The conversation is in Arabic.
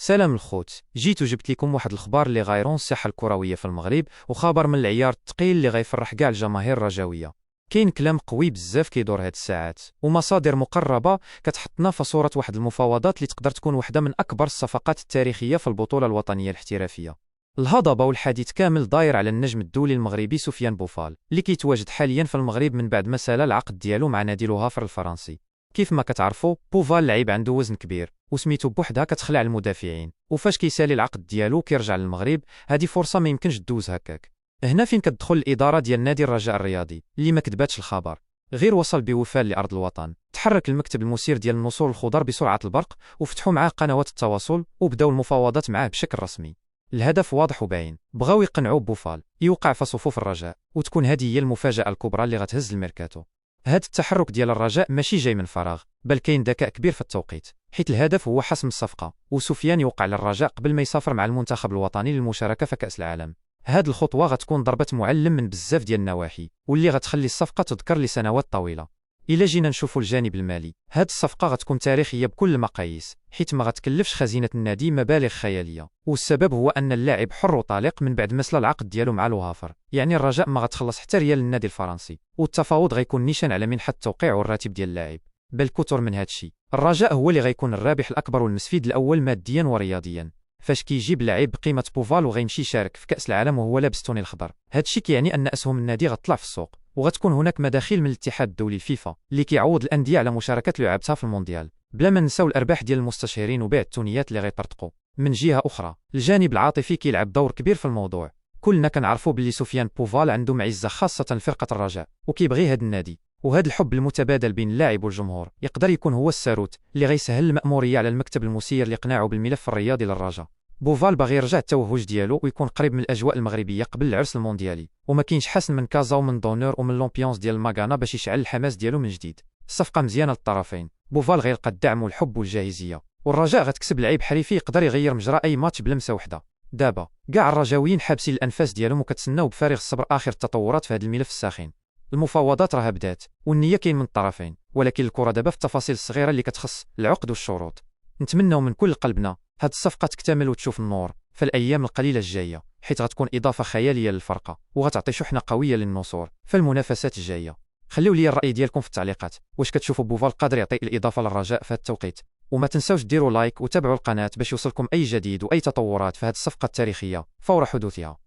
سلام الخوت، جيت وجبت لكم واحد الخبار اللي غايرون الساحه الكرويه في المغرب، وخبر من العيار الثقيل اللي غيفرح كاع الجماهير الرجاويه. كاين كلام قوي بزاف كيدور هاد الساعات، ومصادر مقربه كتحطنا في صوره واحد المفاوضات اللي تقدر تكون واحده من اكبر الصفقات التاريخيه في البطوله الوطنيه الاحترافيه. الهضبه والحديث كامل داير على النجم الدولي المغربي سفيان بوفال، اللي كيتواجد حاليا في المغرب من بعد ما سال العقد ديالو مع نادي لوهافر الفرنسي. كيف ما كتعرفوا، بوفال لعيب عنده وزن كبير وسميتو بوحدها كتخلع المدافعين، وفاش كيسالي العقد ديالو كيرجع للمغرب. هذه فرصه ما يمكنش دوز هكاك. هنا فين كتدخل الاداره ديال نادي الرجاء الرياضي اللي ما كتباتش الخبر، غير وصل بوفال لارض الوطن. تحرك المكتب المسير ديال النصور الخضر بسرعه البرق، وفتحوا معاه قنوات التواصل وبداو المفاوضات معاه بشكل رسمي. الهدف واضح وباين، بغاو يقنعوا بوفال يوقع في صفوف الرجاء، وتكون هذه هي المفاجاه الكبرى اللي غتهز الميركاتو. هاد التحرك ديال الرجاء ماشي جاي من فراغ، بل كاين ذكاء كبير في التوقيت، حيت الهدف هو حسم الصفقه، وسفيان يوقع للرجاء قبل ما يسافر مع المنتخب الوطني للمشاركه في كاس العالم. هاد الخطوه غتكون ضربه معلم من بزاف ديال النواحي، واللي غتخلي الصفقه تذكر لسنوات طويله. الا جينا نشوفوا الجانب المالي، هاد الصفقه غتكون تاريخيه بكل المقاييس، حيت ما غتكلفش خزينه النادي مبالغ خياليه، والسبب هو ان اللاعب حر وطليق من بعد ما سلا العقد ديالو مع لوهافر. يعني الرجاء ما غتخلص حتى ريال للنادي الفرنسي، والتفاوض غيكون نيشان على منحه التوقيع والراتب ديال اللاعب. بل كثر من هادشي، الرجاء هو اللي غيكون الرابح الاكبر والمستفيد الاول ماديا ورياضيا. فاش كيجيب لاعب بقيمه بوفال وغيمشي يشارك في كاس العالم وهو لابس توني الخضر، هادشي كيعني ان اسهم النادي غتطلع في السوق، وغتكون هناك مداخيل من الاتحاد الدولي الفيفا اللي كيعوض الانديه على مشاركه لعبتها في المونديال، بلا ما نساو الارباح ديال المستشارين وبيع التونيات اللي غيطرطقوا. من جهه اخرى، الجانب العاطفي كيلعب دور كبير في الموضوع. كلنا كنعرفوا باللي سفيان بوفال عنده معزه خاصه فرقه الرجاء، وكيبغي هاد النادي، وهذا الحب المتبادل بين اللاعب والجمهور يقدر يكون هو الساروت اللي غيسهل المأموريه على المكتب المسير لإقناعه بالملف الرياضي للرجاء. بوفال باغي يرجع التوهج ديالو ويكون قريب من الاجواء المغربيه قبل العرس المونديالي، وما كاينش حسن من كازا ومن دونور ومن لومبيونس ديال الماغانا باش يشعل الحماس ديالو من جديد. الصفقه مزيانه للطرفين، بوفال غيلقى الدعم والحب والجاهزيه، والرجاء غتكسب لعيب حريفي يقدر يغير مجرى اي ماتش بلمسه وحده. دابا كاع الرجاويين حابسين الانفاس ديالهم وكتسناو بفارغ الصبر اخر التطورات في هذا الملف الساخن. المفاوضات راها بدات، والنيه كاين من الطرفين، ولكن الكره دابا في التفاصيل الصغيره اللي كتخص العقد والشروط. نتمناو من كل قلبنا هاد الصفقه تكتمل وتشوف النور في الايام القليله الجايه، حيت غتكون اضافه خياليه للفرقه وغتعطي شحنه قويه للنصور في المنافسات الجايه. خليو لي الراي ديالكم في التعليقات، واش كتشوفوا بوفال قادر يعطي الاضافه للرجاء في هذا التوقيت؟ وما تنساوش ديروا لايك وتابعوا القناه باش يوصلكم اي جديد واي تطورات في هذه الصفقه التاريخيه فور حدوثها.